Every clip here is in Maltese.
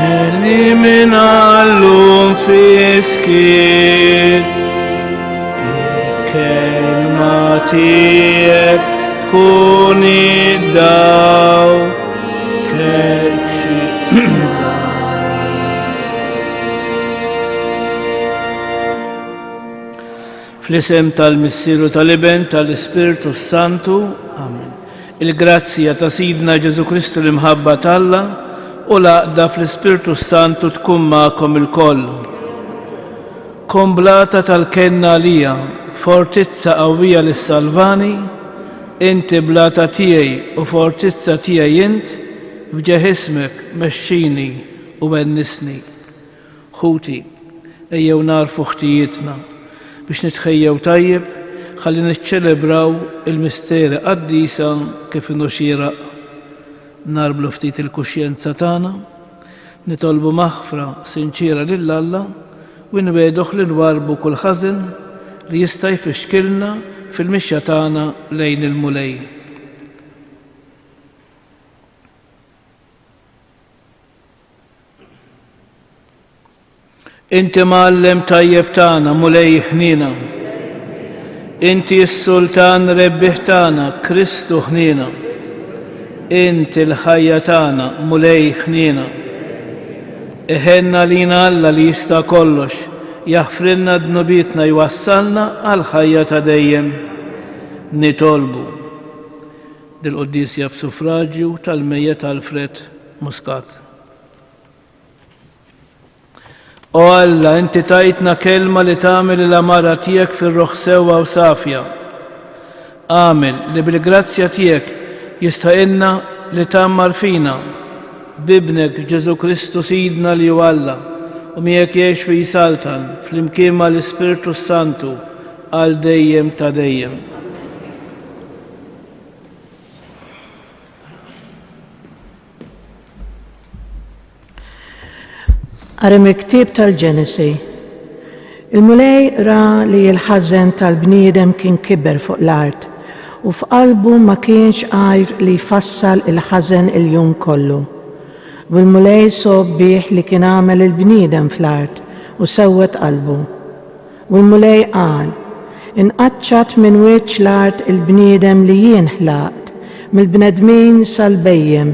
اللي من علوم في سكيت كلماتي تكوني داو كشي Fl-isem tal-Missieru tal-Iben tal-Ispiritu Santu, Amen. Il-grazzja ta' Sidna Ġesu Kristu l-imħabba talla u laqda fl-Ispiritu Santu tkun ma'kom il-koll. Komblata tal-kenna lija, fortizza qawwija lis-salvani, inti blata tiegħi u fortizza tiegħi int, f'ġeħismek mexxini u bennisni. Ħuti, ejjew narfu ħtijietna biex nitħejjew tajjeb, ħalli niċċelebraw il-misteri qaddisa kif inhu xieraq. Narblu ftit il-kuxjenza tagħna, nitolbu maħfra sinċira lil Alla u nweduh li nwarbu kull ħażin li jista' jfixkilna fil-mixja tagħna lejn il-mulej. Inti Mgħallem tajjeb tagħna mulej ħnina. Inti s-Sultan rebbieħ tagħna Kristu ħnina. Inti l-ħajja tagħna mulej ħnina. Iħenna lina Alla li jista' kollox, jaħfrilna dnubietna jwassalna għal ħajja ta' dejjem. Nitolbu dil-Quddisja b'suffraġġju tal-Mejjed Alfred Muscat. O Alla, inti tajtna kelma li tagħmel il-amara tiegħek fir-ruħ sewwa u safja. Għamel li bil-grazzja tiegħek jista'inna li tagħmar fina bibnek Ġesu Kristu Sidna li hu Alla u miegħek jgħix fi Saltan flimkien mal-Ispiritu Santu għal dejjem ta' dejjem. Għarem il-ktib tal-Ġenesi. Il-mulej ra li l-ħażen tal-bniedem kien kiber fuq l-art u f'qalbu ma kienx għajr li jfassal il-ħażen il-jum kollu. U l-mulej sob bih li kien għamel il-bniedem fl-art u sewwet qalbu. U l-mulej qal, inqaċċat minn wiċċ l-art il-bniedem li jien ħlaqt, mill-bnedmin sal-bejjem,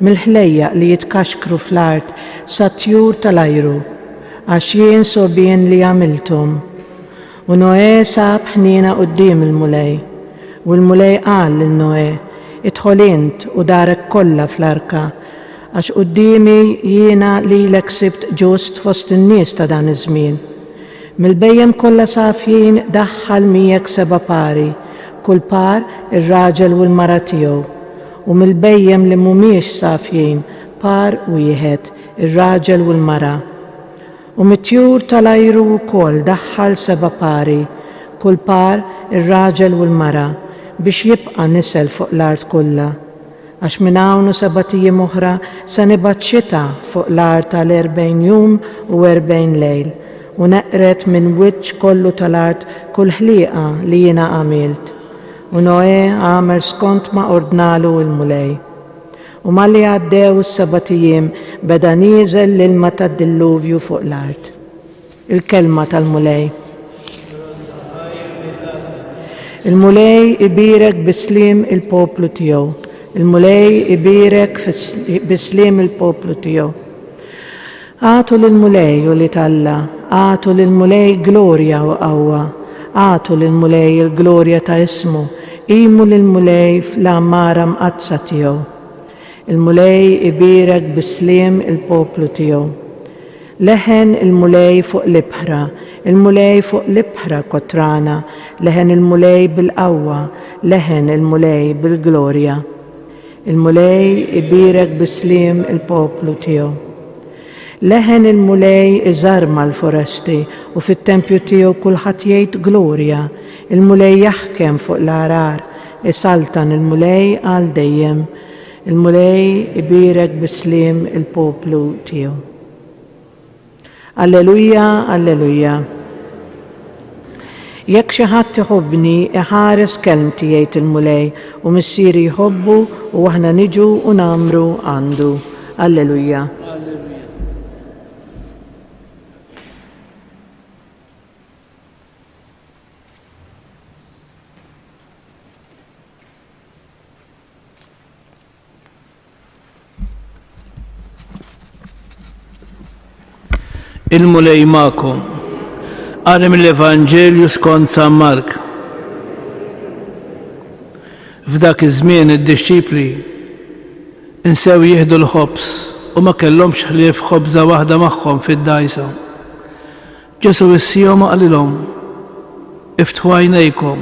mill-ħlejjaq li jitkaxkru fl-art sa tjur tal-ajru, għax jien sobien li għamiltom. U Noè sab ħnina quddiem il-mulej, u l-mulej qal lil Noè, idħol int u darek kollha fl-arka, għax quddiemi jiena lilek sibt ġust fost in-nies ta' dan iż-żmien. Mill-bejjem kollha safjin daħħal miegħek 7 pari, kull par ir-raġel u l-mara tiegħu, u mill-bejjem li mhumiex safjin par wieħed ir-raġel u l-mara. U mit-tjur tal-ajru wkoll daħħal 7 pari, kull par ir-raġel u l-mara, biex jibqa' nisel fuq l-art kollha. Għax minn hawn u 7 ijiem oħra se nibgħat xita fuq l-art tal-40 jum u 40 lejl, u neqret minn wiċċ kollu tal-art kull ħlieqa li jiena għamilt. U Noè għamel skont ma ordnalu il-mulej. U malli għaddew 7 ijiem beda nieżel l-ilma tad-dilluvju fuq l-art. Il-kelma tal-mulej. Il-mulej ibirek bisliem il-poplu tiegħu. Il-mulej ibirek bisliem il-poplu tiegħu. Għatu lill-mulej u li talla, għatu lill-mulej glorja u qawwa, għatu lill-mulej il-glorja ta' ismu, imu lill-mulej fl-ammara mqazza tiegħu. Il-mulej ibirek bisliem il-poplu tiegħu. Leħen il-mulej fuq l-ibħra, il-mulej fuq l-ibħra kotrana, leħen il-mulej bil-qawwa, leħen il-mulej bil-glorja. Il-mulej ibirek bisliem il-poplu tiegħu. Leħen il-mulej iżarma l-foresti u fit-tempju tiegħu kulħadd jgħid glorja, il-mulej jaħkem fuq l-arar, isaltan il-mulej għal dejjem, il-mulej ibirek bisliem il-poplu tiegħu. Alleluja, alleluja. Jekk xi ħadd iħobbni iħares kelmti jgħid il-mulej u missieri jħobbu u aħna niġu u nagħmlu għandu. Alleluja. Il-mulej ma'kom. Qari mill-Evanġelju skont San Mark. F'dak iż-żmien id-disċipli insew jieħdu l-ħobs u ma kellhomx ħlief ħobża waħda magħhom fid-dgħajsa. Ġesu issihom qalilhom: iftħu għajnejkom,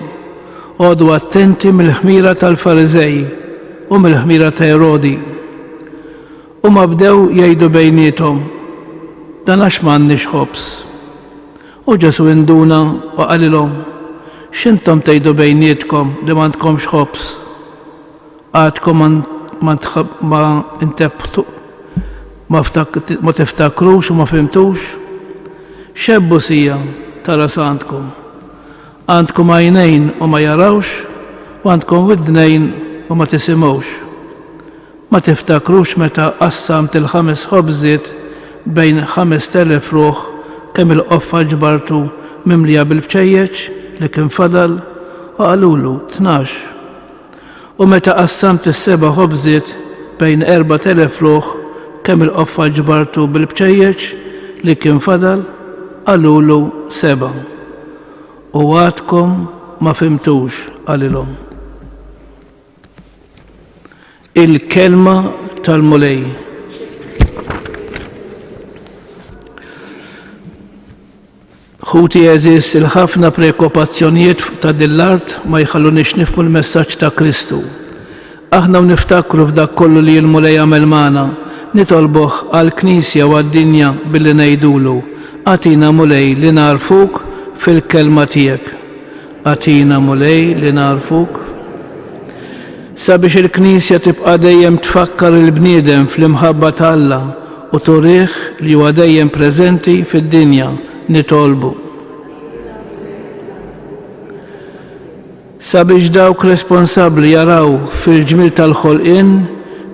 għodu attenti mill-ħmira tal-Fariżej u mill-ħmira ta' Erodi. U ma bdew jgħidu bejniethom: dan għax m'għandniex ħobs. U Ġesu induna u qalilhom: x'intom tgħidu bejnietkom li m'għandkomx ħobs? Għadkom ma tiftakrux u ma fimtux? Xebbu sija tara santkom. Għandkom għajnejn u ma jarawx, u għandkom widnejn u ma tisimgħux. Ma tiftakrux meta qassamt il-5 ħobżiet bejn 5,000 ruħ kemm il-qoffa ġbartu mimlija bil-bċejjeċ li kien fadal u qalulu 12. U meta qassamt is-7 ħobżiet bejn 4,000 ruħ kemm il-qoffa ġbartu bil-bċejjeċ li kien fadal qalulu 7. U għadkom ma fimtux qalilhom. Il-kelma tal-mulej. Ħuti eżis il-ħafna preokkupazzjonijiet ta' dil-art ma jħallunix nifhmu l-messaġġ ta' Kristu. Aħna niftakru f'dak kollu li l-mulej għamel magħna, nitolbuh għall-Knisja u għad-dinja billi ngħidulu: għatina mulej li narfuk fil-kelma tiegħek. Għatina mulej li narfuk. Sabiex il-Knisja tibqa' dejjem tfakkar il-bniedem fl-imħabba ta' Alla u turih li huwa dejjem preżenti fid-dinja, nitolbu. Sabiex dawk responsabbli jaraw fil-ġmil tal-ħolqien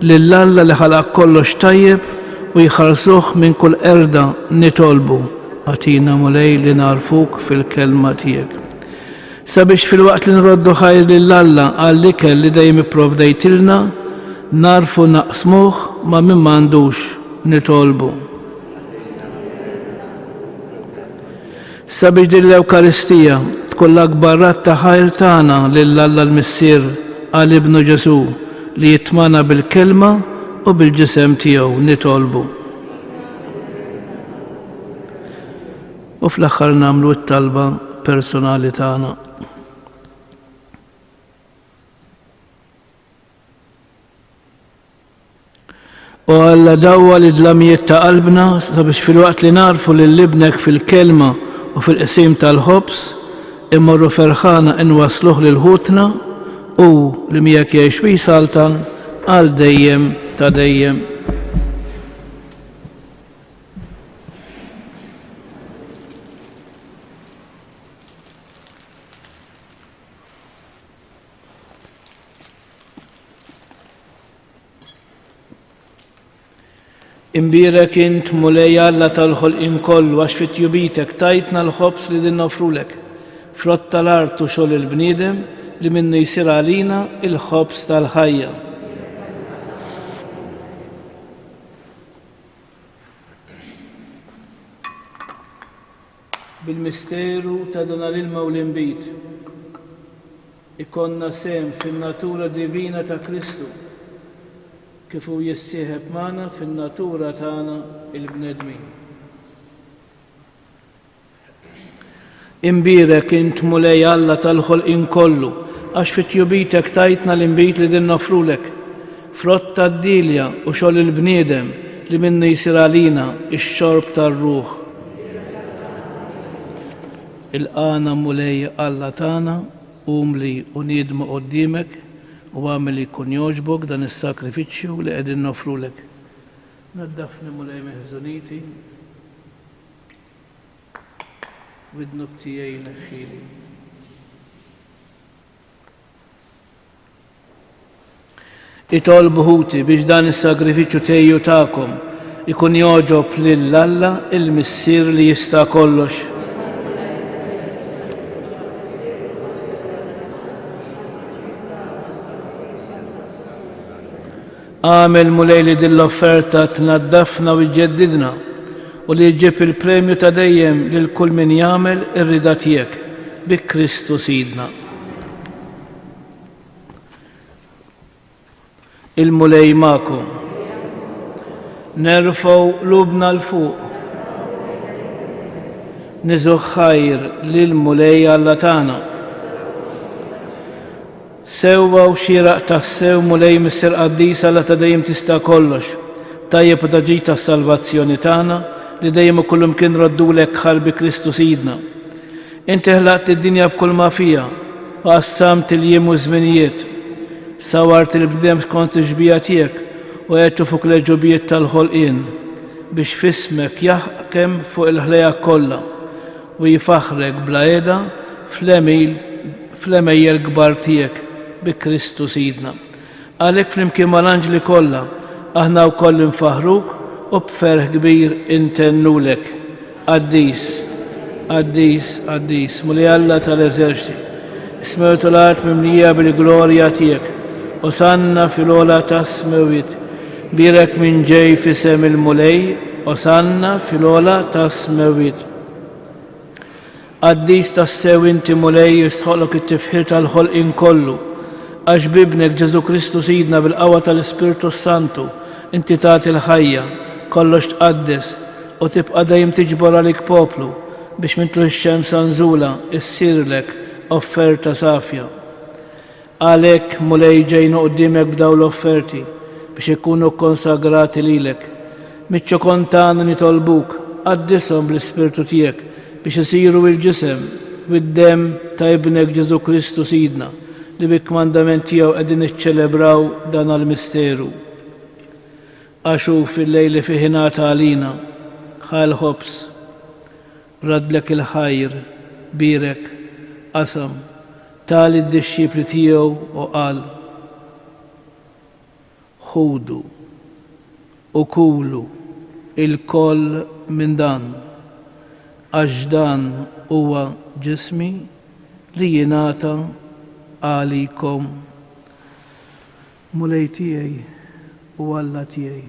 lill-Alla li ħalaq kollox tajjeb u jħarsuh minn kull erda, nitolbu: għatina mulej li narfuk fil-kelma tiegħek. Sabiex fil-waqt li nroddu ħajr lill-Alla għall-ikel li dejjem ipprovdejtilna, narfu naqsmuh ma' min m'għandux, nitolbu. Sabiex din l-Ewkaristija tkun l-akbar rat ta' ħajr tagħna lill-Alla l-Missier għal Ibnu Ġesu li jitmana bil-kelma u bil-ġisem tiegħu, nitolbu. U fl-aħħar nagħmlu t-talba personali tagħna. U Alla dawwa li dlamijiet ta' qalbna sabiex fil-waqt li narfu lil ibnek fil-kelma u fil-qsim tal-ħobs immorru ferħana inwasluh lil ħutna u li miegħek jgħix wi saltan għal dejjem ta' dejjem. Imbierek int mulej Alla tal-ħolqien kollu għax fit-tjubitek tajtna l-ħobs li din nofrulek. Frott tal-art u xogħol il-bniedem li minnu jsir għalina il-ħobs tal-ħajja. Bil-misteru ta' dan l-ilma u l-inbit ikonna sem fin-natura divina ta' Kristu kif hu jissieħeb magħna fin-natura tagħna il-bnedmin. Imbierek int mulej Alla tal-ħolqien kollu għax fit-tjubitek tajtna l-inbit li din nofrulek. Frott tad-dilja u xogħol il-bniedem li minnu jsir għalina ix-xorb tar-ruħ. Il-qana mulej Alla tagħna umli u niedmu quddiemek u għamil jkun jogħġbok dan is-sakrifiċċju li qegħdin nofrulek. Naddafni mulej meħżuniti, widnub tiegħi neħħili. Itolbu ħuti biex dan is-sagrifiċċju tejju tagħkom ikun jogħġob lill-Alla il-Missier li jista' kollox. Għamel mulej li din l-offerta tnaddafna u jġeddidna u li jġib il-premju ta' dejjem lil kull min jagħmel ir-rida tiegħek bi Kristu Sidna. Il-mulej magħkom. Nerfgħu lubna l-fuq. Niżu ħajr lill-mulej Alla tagħna. Sewwa u xieraq tassew mulej Mister Qaddisa Alla ta' dejjem tista' kollox. Tajjeb u taġi tas-salvazzjoni tagħna li dejjem ukoll imkien roddulek ħalbi Kristu Sidna. Inti ħlaqt id-dinja b'kull ma fiha u qassamt il-jiem u żminijiet. Sawart il-bdem skont il-ġbija tiegħek u għedtu fuq l-ġubijiet tal-ħolqien biex fismek jaħkem fuq il-ħlejja kollha u jifaħrek bla qiegħda fl-emejjer kbar tiegħek bi Kristu Sidna. Għalhekk flimkien mal-anġli kollha aħna wkoll infaħruk u b'ferħ kbir intennulek. Qaddis, Qaddis, Qaddis, mulej Alla tal-eżerċiti, ismertu l-art mimlija bil-glorja tiegħek, Osanna fil-ola tas-smewiet, birek minn ġej fisem il-mulej, Osanna fil-ola tas-smewiet. Qaddis tassew inti mulej jistħoqlok it-tifħir tal-ħolqien kollu, għax bibnek Ġesu Kristu Sidna bil-qawwa tal-Ispiritu Santu, inti tagħti l-ħajja, kollox tqaddes u tibqa' dejjem tiġbor għalik poplu biex mintlu x-xemsa nżula issirlek offerta safja. Għalhekk mulej ġejnu quddiemek b'dawn l-offerti biex ikunu konsagrati lilek. Miċ-ċokon tagħna nitolbuk qaddishom bl-Ispirtu tiegħek biex isiru l-ġisem u d-demm ta' ibnek Ġesu Kristu Sidna li bik-mandament tiegħu qegħdin niċċelebraw dan għall-misteru. Għaxu fil-lejli fi ħinata għalina, ħal ħobs, radlek il-ħajr, birek, qasam, tali d-disċipli tiegħu u qal: ħudu u kulu il-koll minn dan, għax dan huwa ġismi li jingħata għalikom. Mulej tiegħi u Alla tiegħi.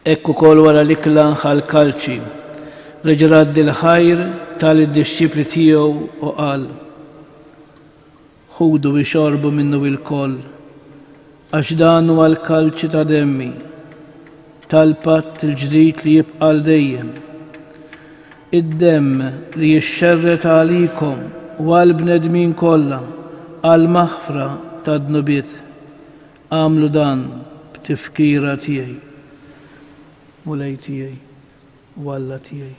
Ekku kol wara l-ikla ħal-kalċi, reġraddi l-ħajr tal-disċipli tiegħu u qal: ħudu biex xorbu minnu bil-koll, għax dan huwa l-kalċi ta' demmi, tal-patt il-ġdid li jibqa' dejjem. Id-demm li jixxerret għalikom u għall-bnedmin kollha għall-maħfra tad-dnubiet. Għamlu dan b'tifkira tiegħi. Mulej tiegħi u Alla tiegħi.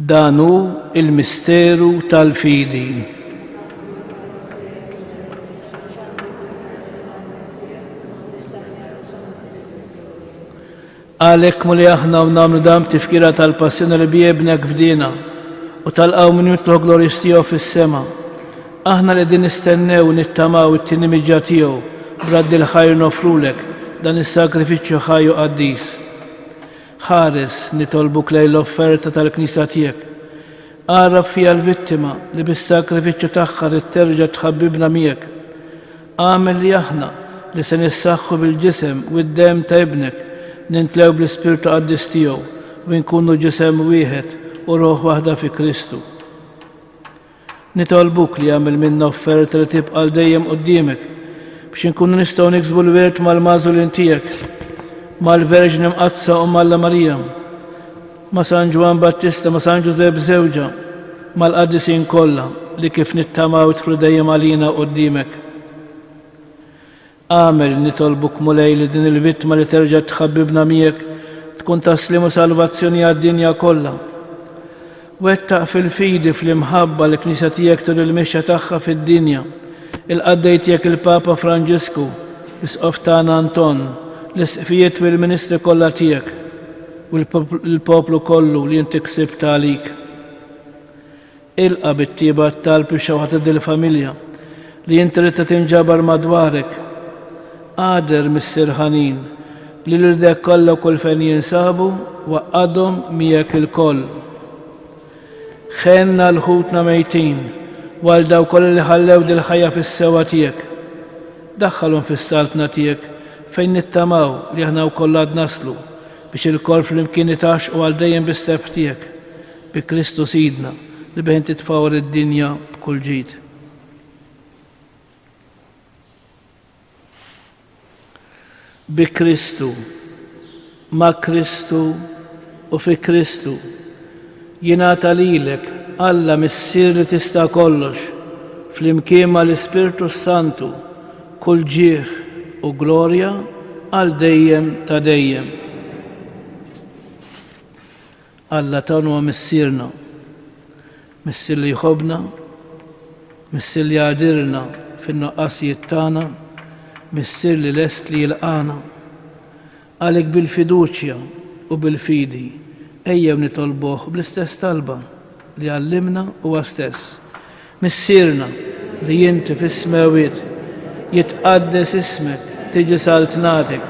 Dan hu il-misteru tal-fidi. Għalhekk mulej aħna nagħmlu dan b'tifkira tal-passjoni li bijebnek fdina u tal-qawm min jitlu glorjas tiegħu fis-sema. Aħna li din nistennew nittamaw it-tieni miġġa tiegħu b'raddi l-ħajr nofrulek dan is-sagrifiċċju ħaj u qaddis. Ħares nitolbuk lejn l-offerta tal-Knisja tiegħek. Għaraf fiha l-vittima li bis-sagrifiċċju tagħha rid terġa' tħabbibna miegħek. Għamel li aħna li se nissaħħu bil-ġisem u d-demm ta' ibnek nintlew bl-Ispirtu Qaddis tiegħu u nkunu ġisem wieħed u ruħ waħda fi Kristu. Nitolbuk li jagħmel minna offerta li tibqa' dejjem quddiemek biex inkunu nistgħu niksbu l-wirt mal-magħżulin tiegħek, mal-Verġni Mqazza u Alla Marija, ma' San Ġwan Battista, ma' San Ġużepp żewġa, mal-qaddisin kollha li kif nittamaw idħlu dejjem għalina quddiemek. Għamel nitolbuk mulej li din il-vittma li terġa' tħabbibna miegħek tkun taslim u salvazzjoni għad-dinja kollha. wettaq fil-fidi fl-imħabba l-Knisja tiegħek tul il-mexja tagħha fid-dinja. Il-qaddej tiegħek il-Papa Franġisku, l-Isqof tagħna Anton, l-isqfijiet fil-Ministri kollha tiegħek u l-poplu kollu li inti ksibt għalik. Ilqa bit-tieba talb ix-xewħat il-familja li inti rid tinġabar madwarek. Għader mis-sirħanin li l-irdek kollha kull fejn jinsabu waqqadhom miegħek il-koll. Ħenna l-ħutna mejtin għal daw kollha li ħallew dil-ħajja fis-sewa tiegħek. Daħħalhom fis-saltna tiegħek fejn nittamaw li aħna wkoll għad naslu biex il-koll flimkien nitaxqu għal dejjem bis-seb tiegħek bi Kristu Sidna li bejn titfawar id-dinja b'kull ġid. Bi Kristu, ma' Kristu u fi Kristu jingħata lilek Alla missier li tista' kollox flimkien mal-Ispirtu Santu kull ġieħ u glorja għal dejjem ta' dejjem. Alla tan huwa missierna, missier li jħobbna, missier li għadirna fin-noqqasijiet tagħna, missier li lest li jilqana. Għalhekk bil-fiduċja u bil-fidi ejjew nitolbuh bl-istess talba li għallimna huwa stess. Missierna li inti fis-smawiet jitqaddes ismek, tiġi saltnatek,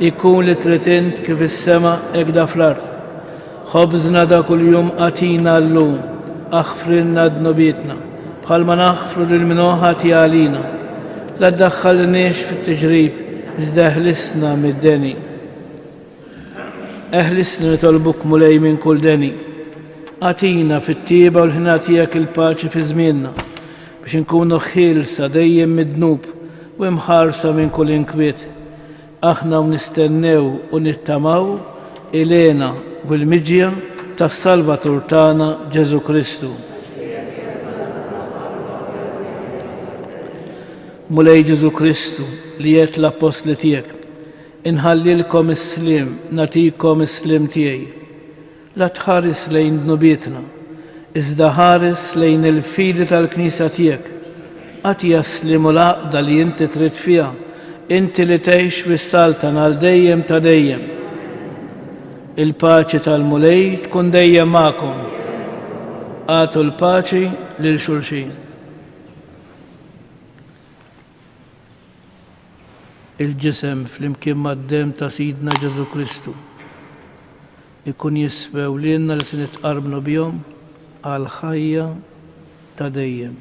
ikun li trid int kif is-sema hekk da fl-ard. Ħobżna da kuljum atina llum, aħfrilna dnobietna bħalma naħfru lil minoħati għalina. La ddaħħalniex fit-tiġrib, iżda eħlisna mid-deni. Eħlisna nitolbuk mulej minn kull deni. Atina fit-tieba u l-ħina tiegħek il-paċi fi żmienna biex inkunu ħielsa dejjem mid-dnub u imħarsa minn kull inkwiet. Aħna nistennew u nittamaw ilena u l-miġja tas-Salvatur tagħna Ġesu Kristu. Mulej Ġesu Kristu li jgħid l-apostli tiegħek, inħallilkom is-slim, natikom is-slim tiegħi. La tħares lejn dnubietna, iżda ħares lejn il-fidi tal-Knisja tiegħek. Għatija slim u l-għaqda li inti trid fiha, inti li tgħix bis-saltan għal dejjem ta' dejjem. Il-paċi tal-mulej tkun dejjem magħkom. Għatu l-paċi lil xulxin. Il-ġisem flimkien mad-dem ta' Sidna Ġesu Kristu ikun jiswew lilna li se nitqarbnu bihom għal ħajja ta' dejjem.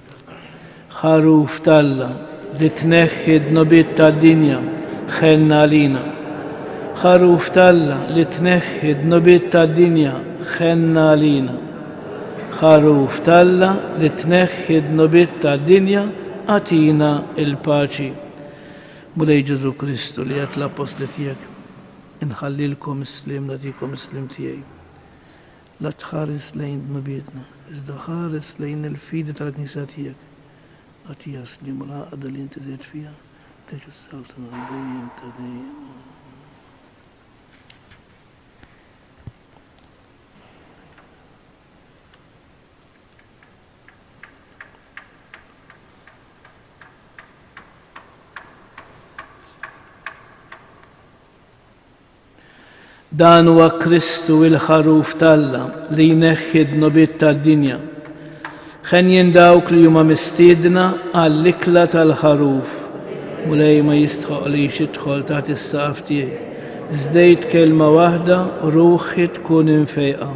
Ħaruf talla li tneħħi d-nobiet tad-dinja ħenna għalina. Ħaruf talla li tneħħi d-nobiet tad-dinja ħenna għalina. Ħaruf talla li tneħħi d-nobiet tad-dinja għatina il-paċi. Mulej Ġesu Kristu li għat l-apostli tiegħek, inħallilkom is-slim, natikom is-slim tiegħi. La tħares lejn dnubietna, iżda ħares lejn il-fidi tal-Knisja tiegħek. Għatija slim u l-għaqda li inti tgħid fiha, teġu s-saltan għal dejjem ta' dejjem. Dan huwa Kristu il-ħaruf talla li jneħħi d-nobiet tad-dinja. Ħen jindawk li huma mistiedna għall-ikla tal-ħaruf. Mulej ma jistħoqlix idħol taħt is-saqaf tiegħi. Żdejt kelma waħda u ruħi tkun infejqa.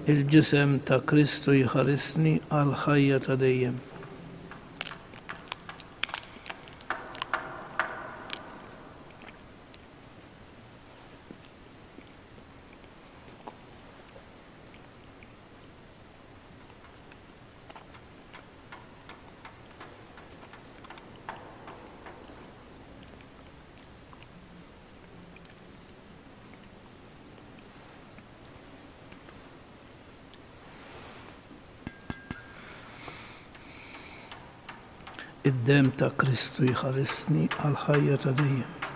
Il-ġisem ta' Kristu jħarisni għal ħajja ta' dejjem. Id-dem ta' Kristu jħarisni għal ħajja ta' dejjem.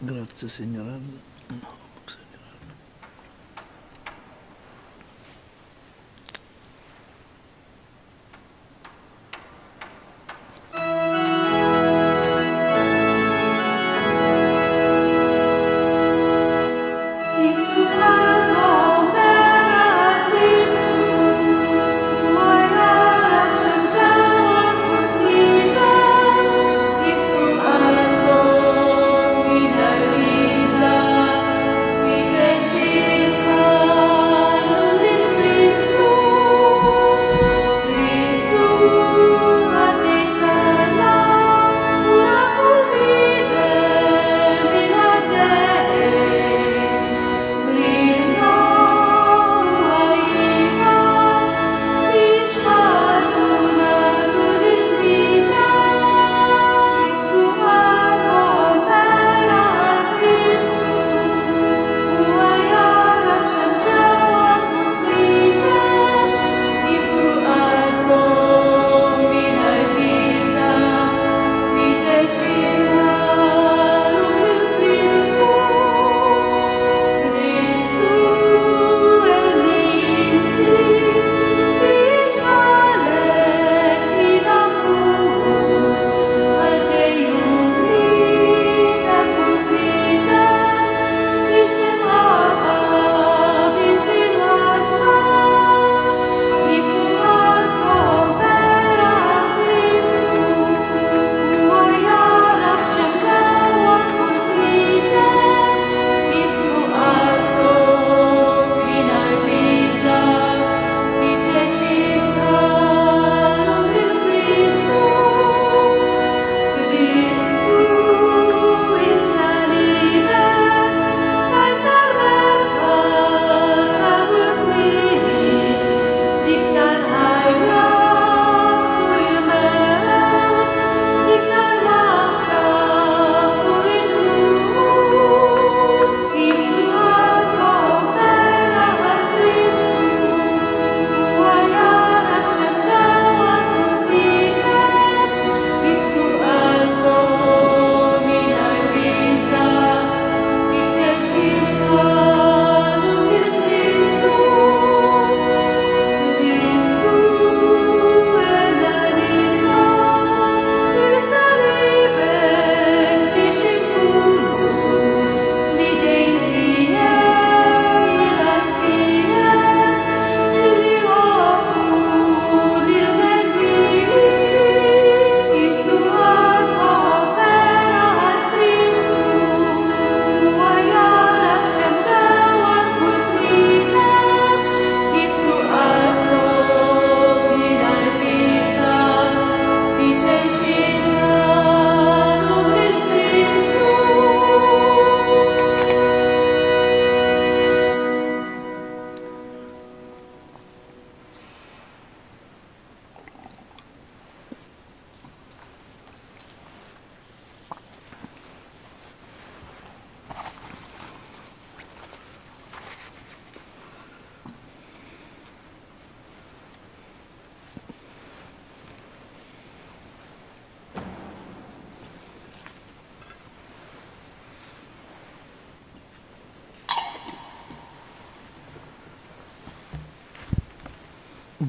Grazie, Signore.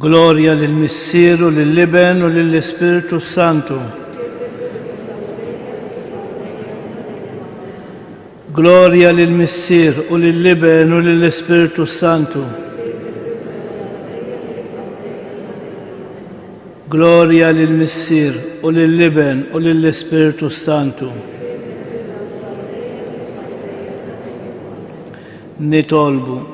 Gloria lill-Missieru, lill-Iben u lill-Ispiritu Santu. Gloria lill-Missier u lill-Iben u lill-Ispiritu Santu. Gloria lill-Missier u lill-Iben u lill-Ispiritu Santu. Nitolbu.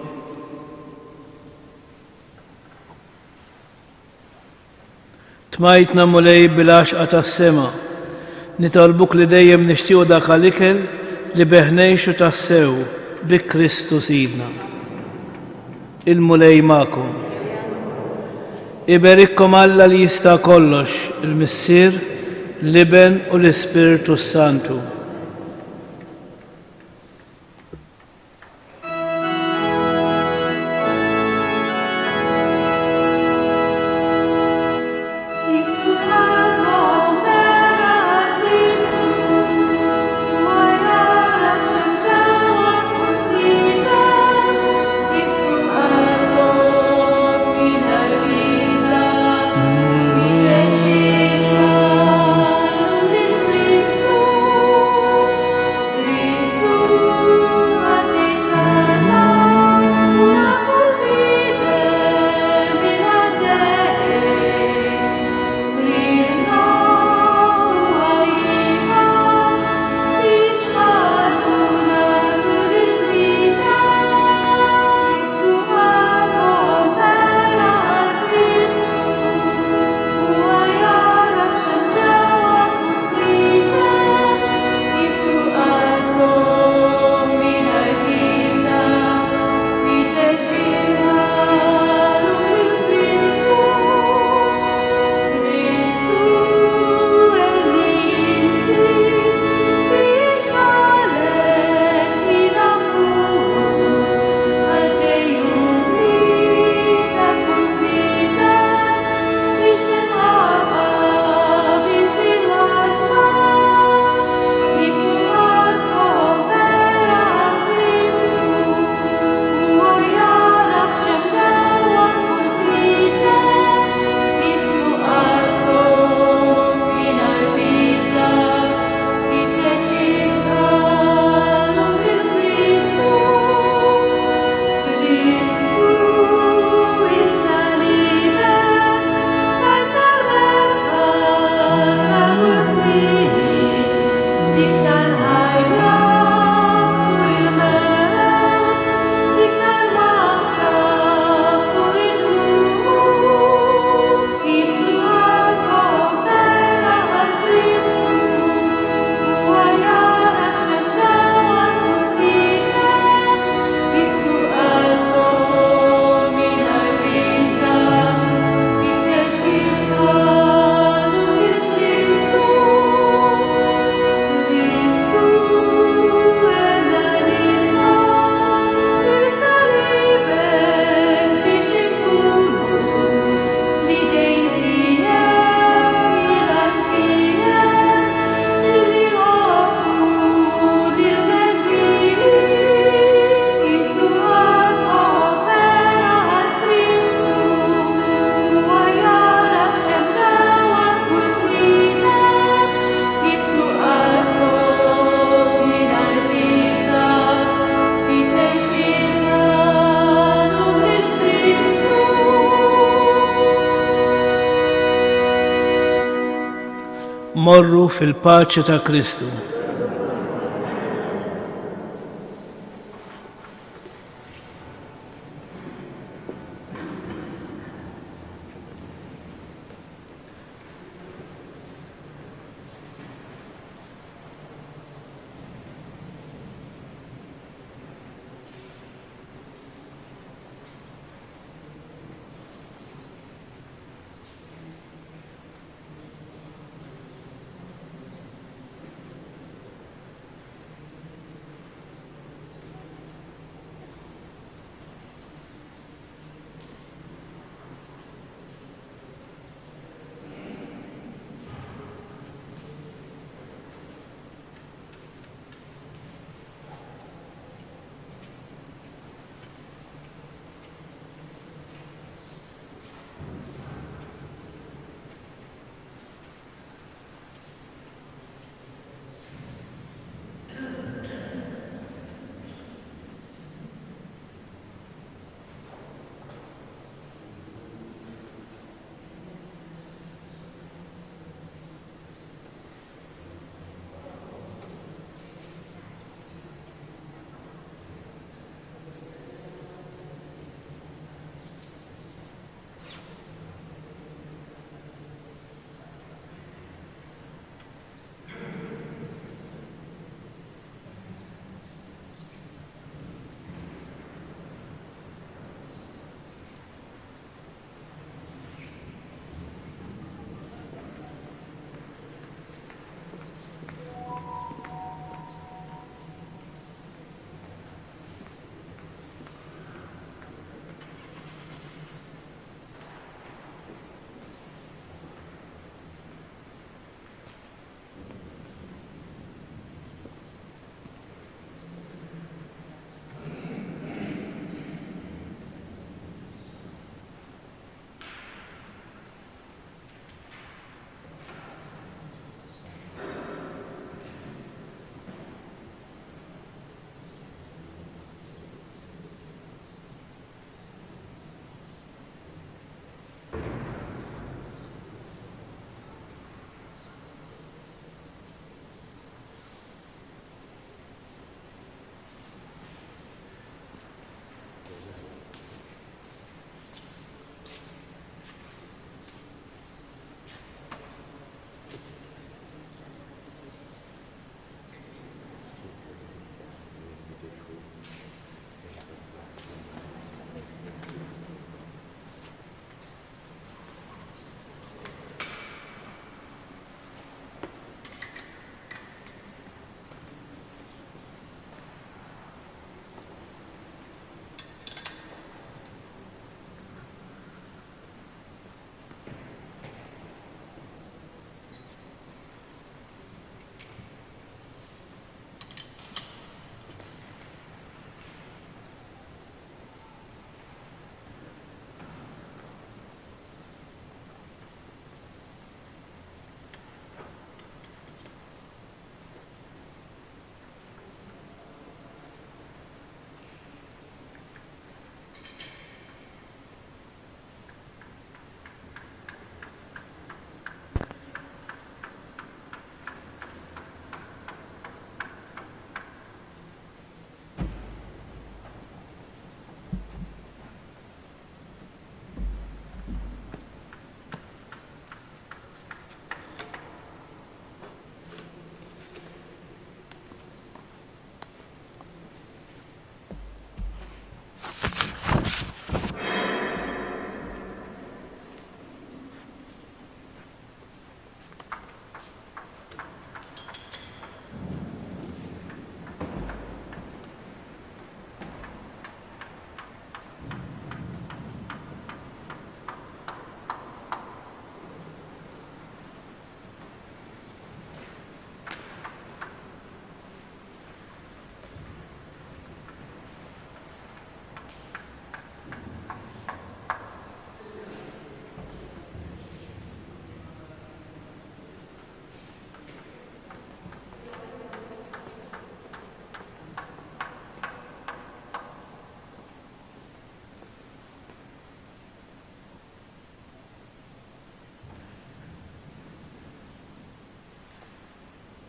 Tmajtna mulej bil-għaxqa tas-sema, nitolbuk li dejjem nixtiequ dak għal-ikel li beħnejxu tassew bi Kristu Sidna. Il-mulej magħkom. Iberikkom Alla li jista' kollox, il-Missier, l-Iben u l-Ispiritu Santu. morru fil-paċi ta' Kristu.